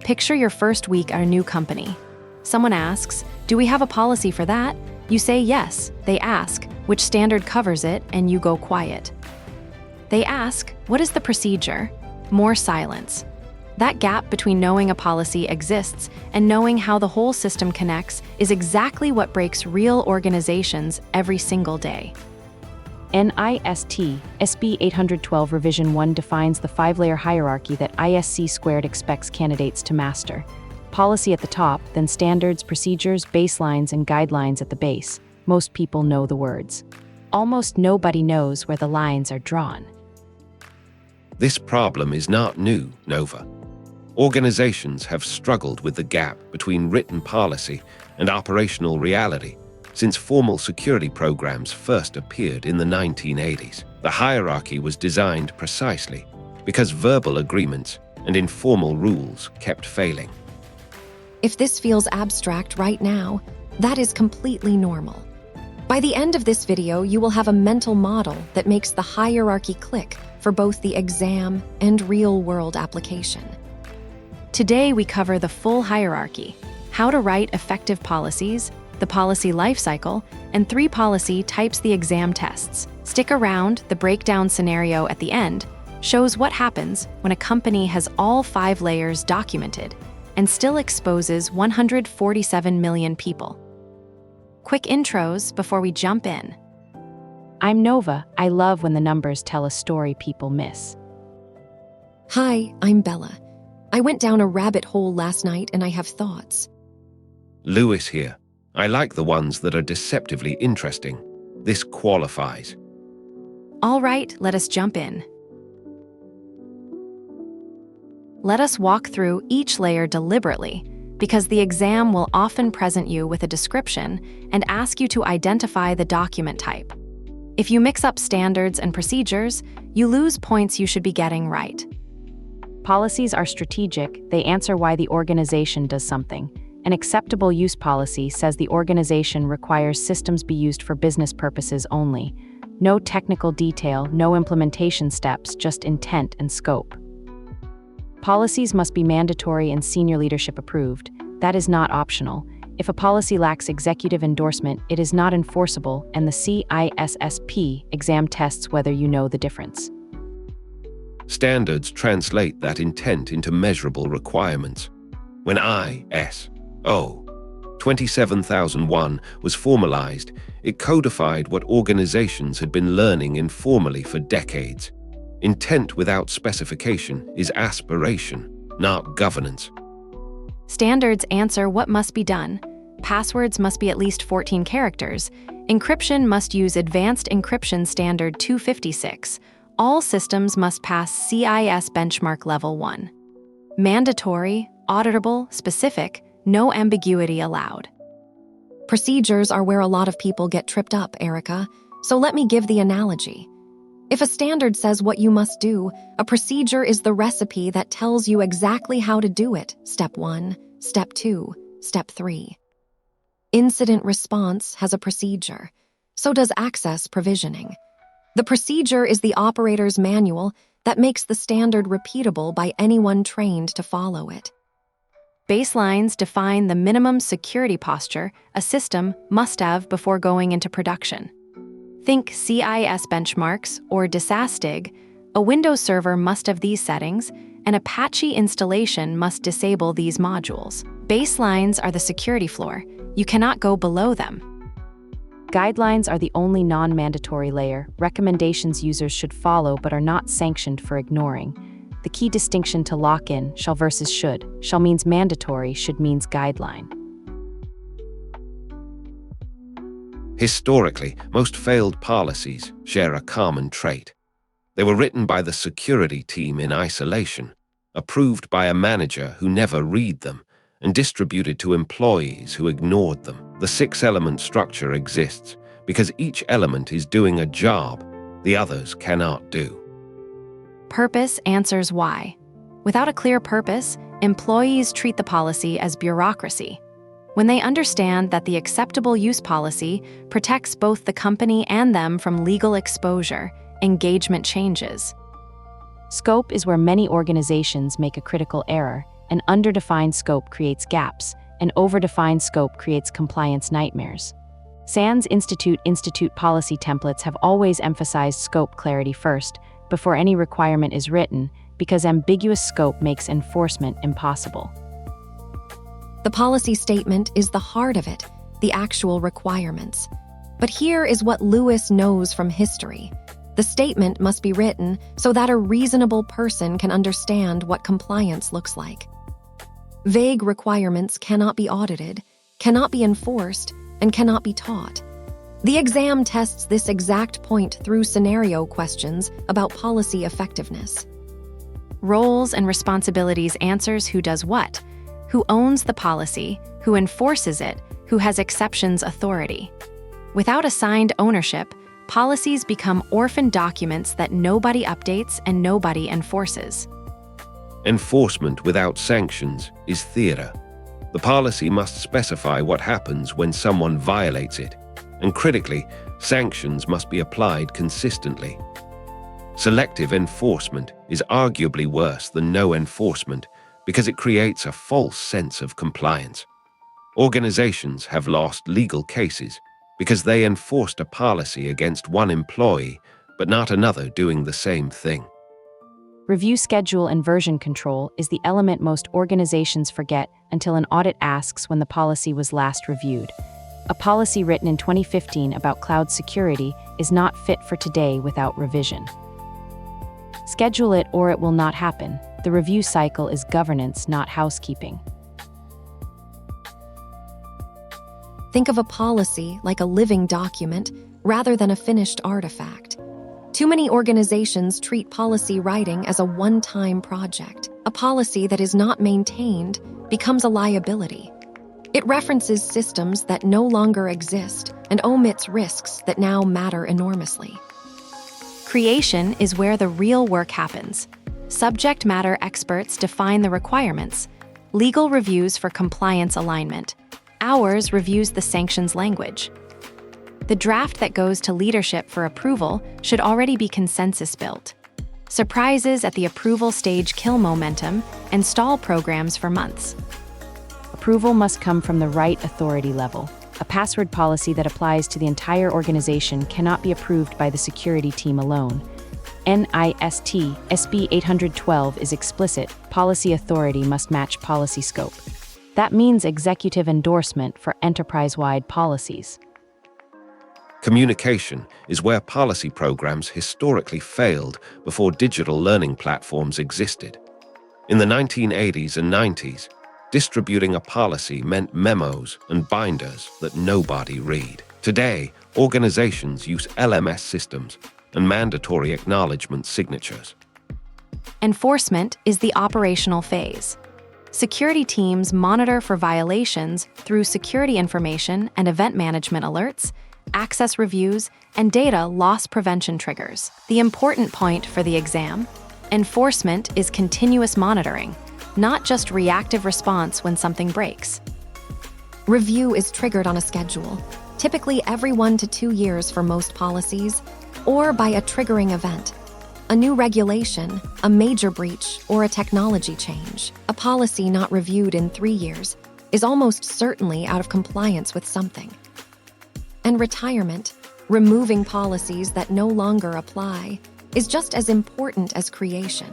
Picture your first week at a new company. Someone asks, "Do we have a policy for that?" You say yes. They ask, "Which standard covers it?" and you go quiet. They ask, "What is the procedure?" More silence. That gap between knowing a policy exists and knowing how the whole system connects is exactly what breaks real organizations every single day. NIST SB 812 Revision 1 defines the 5-layer hierarchy that ISC² expects candidates to master. Policy at the top, then standards, procedures, baselines, and guidelines at the base. Most people know the words. Almost nobody knows where the lines are drawn. This problem is not new, Nova. Organizations have struggled with the gap between written policy and operational reality since formal security programs first appeared in the 1980s. The hierarchy was designed precisely because verbal agreements and informal rules kept failing. If this feels abstract right now, that is completely normal. By the end of this video, you will have a mental model that makes the hierarchy click for both the exam and real-world application. Today, we cover the full hierarchy, how to write effective policies, the policy lifecycle, and 3 policy types the exam tests. Stick around, the breakdown scenario at the end shows what happens when a company has all 5 layers documented and still exposes 147 million people. Quick intros before we jump in. I'm Nova. I love when the numbers tell a story people miss. Hi, I'm Bella. I went down a rabbit hole last night and I have thoughts. Lewis here. I like the ones that are deceptively interesting. This qualifies. All right, let us jump in. Let us walk through each layer deliberately, because the exam will often present you with a description and ask you to identify the document type. If you mix up standards and procedures, you lose points you should be getting right. Policies are strategic. They answer why the organization does something. An acceptable use policy says the organization requires systems be used for business purposes only. No technical detail, no implementation steps, just intent and scope. Policies must be mandatory and senior leadership approved. That is not optional. If a policy lacks executive endorsement, it is not enforceable, and the CISSP exam tests whether you know the difference. Standards translate that intent into measurable requirements. When ISO 27001 was formalized, it codified what organizations had been learning informally for decades. Intent without specification is aspiration, not governance. Standards answer what must be done. Passwords must be at least 14 characters. Encryption must use Advanced Encryption Standard 256. All systems must pass CIS benchmark level 1. Mandatory, auditable, specific, no ambiguity allowed. Procedures are where a lot of people get tripped up, Erica, so let me give the analogy. If a standard says what you must do, a procedure is the recipe that tells you exactly how to do it. Step 1, Step 2, Step 3. Incident response has a procedure. So does access provisioning. The procedure is the operator's manual that makes the standard repeatable by anyone trained to follow it. Baselines define the minimum security posture a system must have before going into production. Think CIS benchmarks or DISASTIG. A Windows server must have these settings, and Apache installation must disable these modules. Baselines are the security floor. You cannot go below them. Guidelines are the only non-mandatory layer. Recommendations users should follow but are not sanctioned for ignoring. The key distinction to lock-in, shall versus should. Shall means mandatory, should means guideline. Historically, most failed policies share a common trait. They were written by the security team in isolation, approved by a manager who never read them, and distributed to employees who ignored them. The 6-element structure exists because each element is doing a job the others cannot do. Purpose answers why. Without a clear purpose, employees treat the policy as bureaucracy. When they understand that the acceptable use policy protects both the company and them from legal exposure, engagement changes. Scope is where many organizations make a critical error. An underdefined scope creates gaps. An overdefined scope creates compliance nightmares. SANS Institute policy templates have always emphasized scope clarity first, before any requirement is written, because ambiguous scope makes enforcement impossible. The policy statement is the heart of it, the actual requirements. But here is what Lewis knows from history. The statement must be written so that a reasonable person can understand what compliance looks like. Vague requirements cannot be audited, cannot be enforced, and cannot be taught. The exam tests this exact point through scenario questions about policy effectiveness. Roles and responsibilities answers who does what, who owns the policy, who enforces it, who has exceptions authority. Without assigned ownership, policies become orphan documents that nobody updates and nobody enforces. Enforcement without sanctions is theater. The policy must specify what happens when someone violates it, and critically, sanctions must be applied consistently. Selective enforcement is arguably worse than no enforcement because it creates a false sense of compliance. Organizations have lost legal cases because they enforced a policy against one employee but not another doing the same thing. Review schedule and version control is the element most organizations forget until an audit asks when the policy was last reviewed. A policy written in 2015 about cloud security is not fit for today without revision. Schedule it or it will not happen. The review cycle is governance, not housekeeping. Think of a policy like a living document rather than a finished artifact. Too many organizations treat policy writing as a one-time project. A policy that is not maintained becomes a liability. It references systems that no longer exist and omits risks that now matter enormously. Creation is where the real work happens. Subject matter experts define the requirements. Legal reviews for compliance alignment. Ours reviews the sanctions language. The draft that goes to leadership for approval should already be consensus built. Surprises at the approval stage kill momentum and stall programs for months. Approval must come from the right authority level. A password policy that applies to the entire organization cannot be approved by the security team alone. NIST SB 812 is explicit. Policy authority must match policy scope. That means executive endorsement for enterprise-wide policies. Communication is where policy programs historically failed before digital learning platforms existed. In the 1980s and 90s, distributing a policy meant memos and binders that nobody read. Today, organizations use LMS systems and mandatory acknowledgement signatures. Enforcement is the operational phase. Security teams monitor for violations through security information and event management alerts, access reviews, and data loss prevention triggers. The important point for the exam: enforcement is continuous monitoring, not just reactive response when something breaks. Review is triggered on a schedule, typically every 1 to 2 years for most policies, or by a triggering event. A new regulation, a major breach, or a technology change. A policy not reviewed in 3 years is almost certainly out of compliance with something. And retirement, removing policies that no longer apply, is just as important as creation.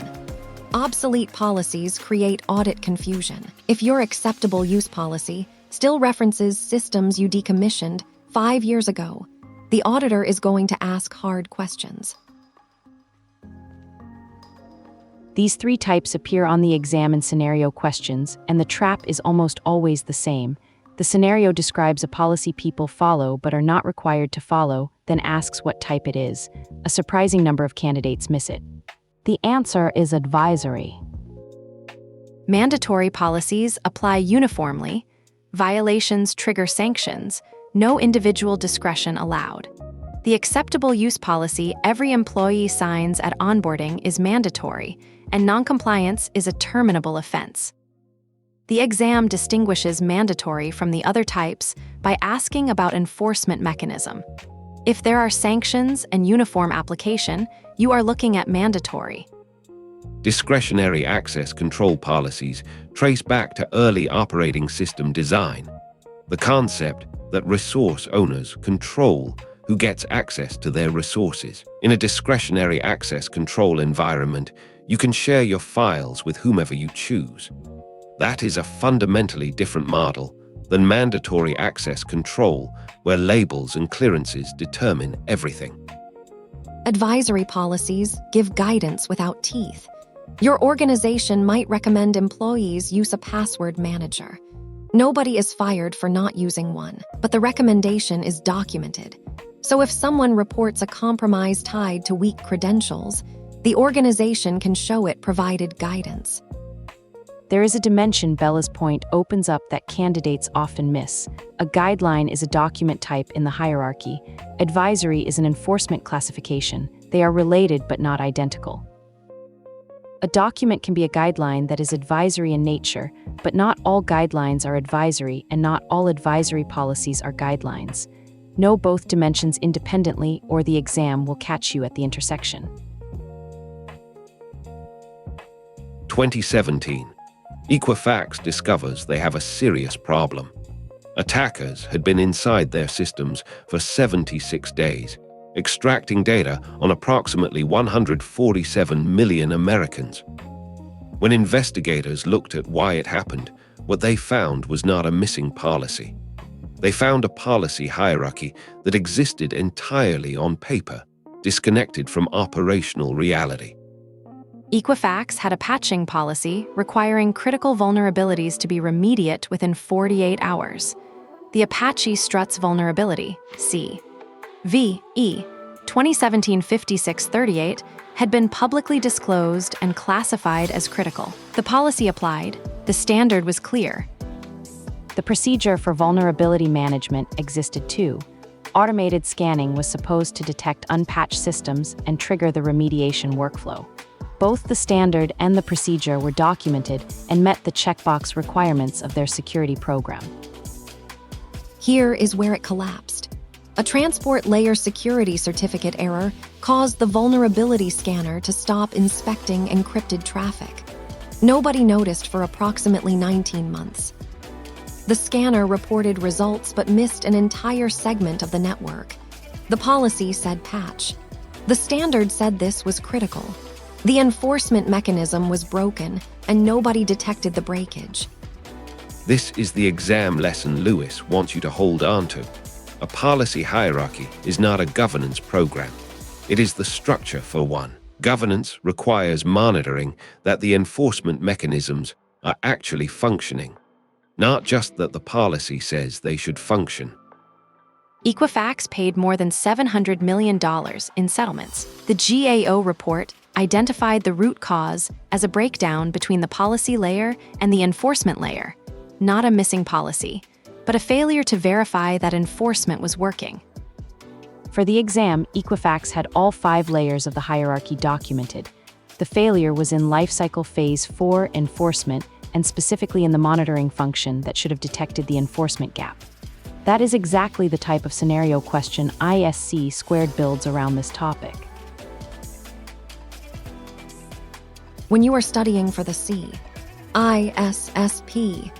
Obsolete policies create audit confusion. If your acceptable use policy still references systems you decommissioned 5 years ago, the auditor is going to ask hard questions. These 3 types appear on the exam and scenario questions, and the trap is almost always the same. The scenario describes a policy people follow but are not required to follow, then asks what type it is. A surprising number of candidates miss it. The answer is advisory. Mandatory policies apply uniformly. Violations trigger sanctions. No individual discretion allowed. The acceptable use policy every employee signs at onboarding is mandatory, and noncompliance is a terminable offense. The exam distinguishes mandatory from the other types by asking about enforcement mechanism. If there are sanctions and uniform application, you are looking at mandatory. Discretionary access control policies trace back to early operating system design. The concept that resource owners control who gets access to their resources. In a discretionary access control environment, you can share your files with whomever you choose. That is a fundamentally different model than mandatory access control, where labels and clearances determine everything. Advisory policies give guidance without teeth. Your organization might recommend employees use a password manager. Nobody is fired for not using one, but the recommendation is documented. So if someone reports a compromise tied to weak credentials, the organization can show it provided guidance. There is a dimension Bella's point opens up that candidates often miss. A guideline is a document type in the hierarchy. Advisory is an enforcement classification. They are related but not identical. A document can be a guideline that is advisory in nature, but not all guidelines are advisory and not all advisory policies are guidelines. Know both dimensions independently or the exam will catch you at the intersection. 2017. Equifax discovers they have a serious problem. Attackers had been inside their systems for 76 days, extracting data on approximately 147 million Americans. When investigators looked at why it happened, what they found was not a missing policy. They found a policy hierarchy that existed entirely on paper, disconnected from operational reality. Equifax had a patching policy requiring critical vulnerabilities to be remediate within 48 hours. The Apache Struts vulnerability, C.V.E. 2017-5638, had been publicly disclosed and classified as critical. The policy applied. The standard was clear. The procedure for vulnerability management existed too. Automated scanning was supposed to detect unpatched systems and trigger the remediation workflow. Both the standard and the procedure were documented and met the checkbox requirements of their security program. Here is where it collapsed. A transport layer security certificate error caused the vulnerability scanner to stop inspecting encrypted traffic. Nobody noticed for approximately 19 months. The scanner reported results but missed an entire segment of the network. The policy said patch. The standard said this was critical. The enforcement mechanism was broken, and nobody detected the breakage. This is the exam lesson Lewis wants you to hold on to. A policy hierarchy is not a governance program. It is the structure for one. Governance requires monitoring that the enforcement mechanisms are actually functioning, not just that the policy says they should function. Equifax paid more than $700 million in settlements. The GAO report identified the root cause as a breakdown between the policy layer and the enforcement layer, not a missing policy, but a failure to verify that enforcement was working. For the exam, Equifax had all 5 layers of the hierarchy documented. The failure was in Lifecycle Phase 4 enforcement, and specifically in the monitoring function that should have detected the enforcement gap. That is exactly the type of scenario question CISSP builds around this topic. When you are studying for the CISSP,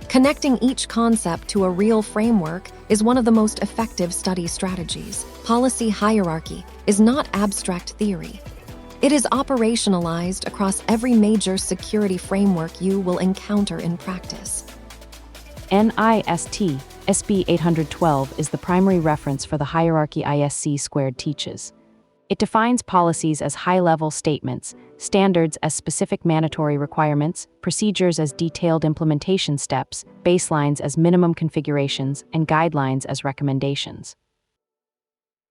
connecting each concept to a real framework is one of the most effective study strategies. Policy hierarchy is not abstract theory. It is operationalized across every major security framework you will encounter in practice. NIST SB 812 is the primary reference for the hierarchy CISSP teaches. It defines policies as high-level statements, standards as specific mandatory requirements, procedures as detailed implementation steps, baselines as minimum configurations, and guidelines as recommendations.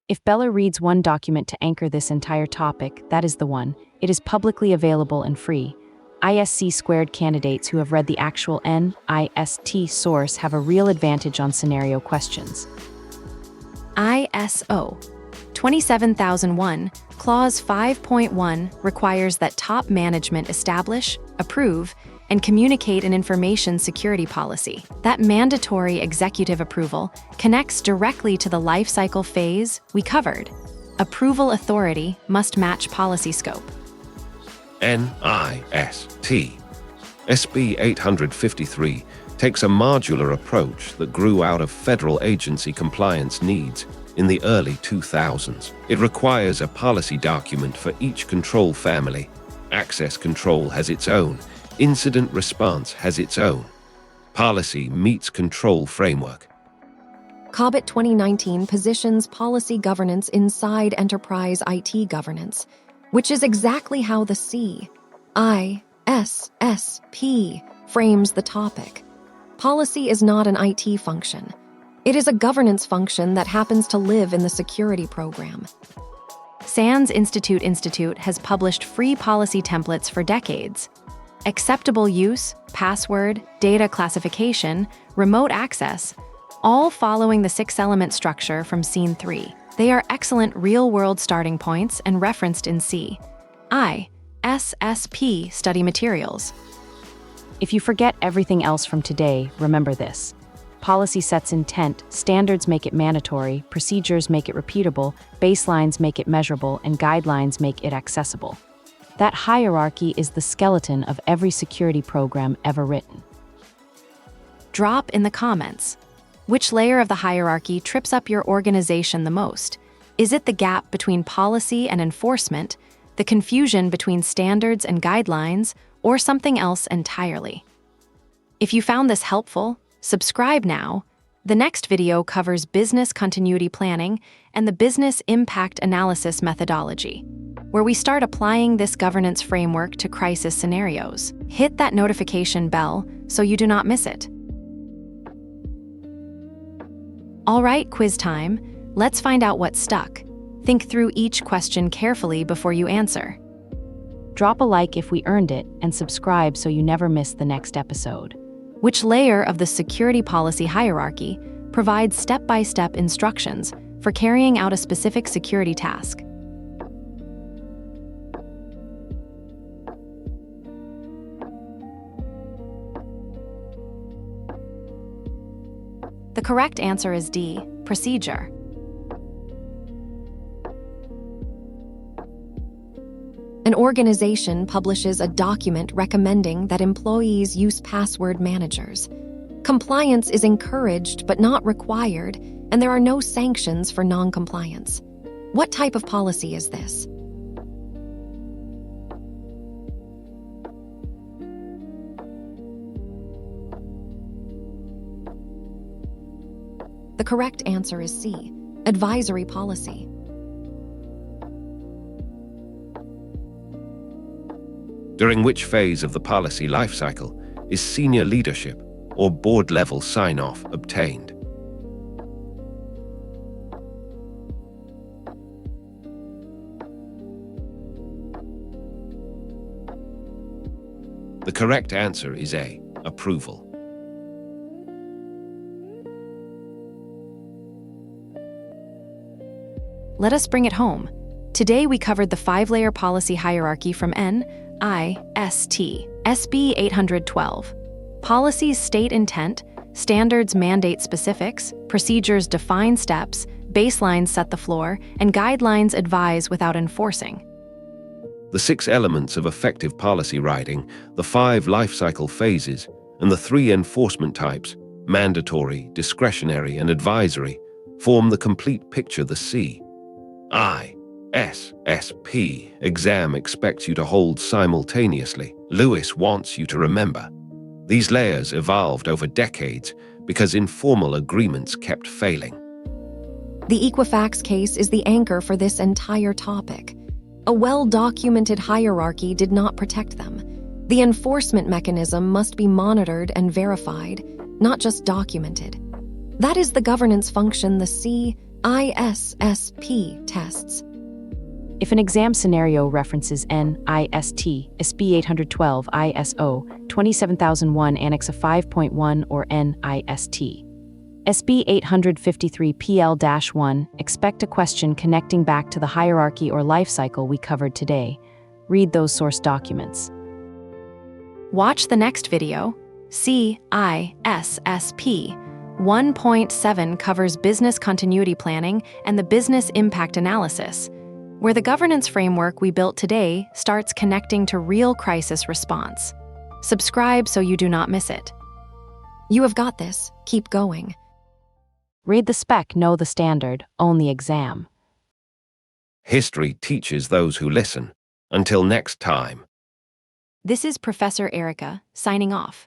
If Bella reads one document to anchor this entire topic, that is the one. It is publicly available and free. CISSP candidates who have read the actual NIST source have a real advantage on scenario questions. ISO 27001, Clause 5.1 requires that top management establish, approve, and communicate an information security policy. That mandatory executive approval connects directly to the lifecycle phase we covered. Approval authority must match policy scope. NIST. SB 853 takes a modular approach that grew out of federal agency compliance needs in the early 2000s. It requires a policy document for each control family. Access control has its own. Incident response has its own. Policy meets control framework. COBIT 2019 positions policy governance inside enterprise IT governance, which is exactly how the CISSP frames the topic. Policy is not an IT function. It is a governance function that happens to live in the security program. SANS Institute has published free policy templates for decades. Acceptable use, password, data classification, remote access, all following the 6-element structure from Scene 3. They are excellent real-world starting points and referenced in CISSP study materials. If you forget everything else from today, remember this. Policy sets intent, standards make it mandatory, procedures make it repeatable, baselines make it measurable, and guidelines make it accessible. That hierarchy is the skeleton of every security program ever written. Drop in the comments. Which layer of the hierarchy trips up your organization the most? Is it the gap between policy and enforcement, the confusion between standards and guidelines, or something else entirely? If you found this helpful, subscribe now. The next video covers business continuity planning and the business impact analysis methodology, where we start applying this governance framework to crisis scenarios. Hit that notification bell so you do not miss it. All right, quiz time. Let's find out what stuck. Think through each question carefully before you answer. Drop a like if we earned it, and subscribe so you never miss the next episode. Which layer of the security policy hierarchy provides step-by-step instructions for carrying out a specific security task? The correct answer is D, procedure. An organization publishes a document recommending that employees use password managers. Compliance is encouraged but not required, and there are no sanctions for non-compliance. What type of policy is this? The correct answer is C, advisory policy. During which phase of the policy lifecycle is senior leadership or board-level sign-off obtained? The correct answer is A, approval. Let us bring it home. Today we covered the 5-layer policy hierarchy from NIST, SB 812. Policies state intent, standards mandate specifics, procedures define steps, baselines set the floor, and guidelines advise without enforcing. The 6 elements of effective policy writing, the 5 lifecycle phases, and the 3 enforcement types, mandatory, discretionary, and advisory, form the complete picture the CISSP exam expects you to hold simultaneously. Lewis wants you to remember. These layers evolved over decades because informal agreements kept failing. The Equifax case is the anchor for this entire topic. A well-documented hierarchy did not protect them. The enforcement mechanism must be monitored and verified, not just documented. That is the governance function the CISSP tests. If an exam scenario references NIST, SB 812, ISO 27001, Annex 5.1, or NIST, SB 853 PL-1, expect a question connecting back to the hierarchy or lifecycle we covered today. Read those source documents. Watch the next video. CISSP 1.7 covers business continuity planning and the business impact analysis, where the governance framework we built today starts connecting to real crisis response. Subscribe so you do not miss it. You have got this. Keep going. Read the spec, know the standard, own the exam. History teaches those who listen. Until next time. This is Professor Erica, signing off.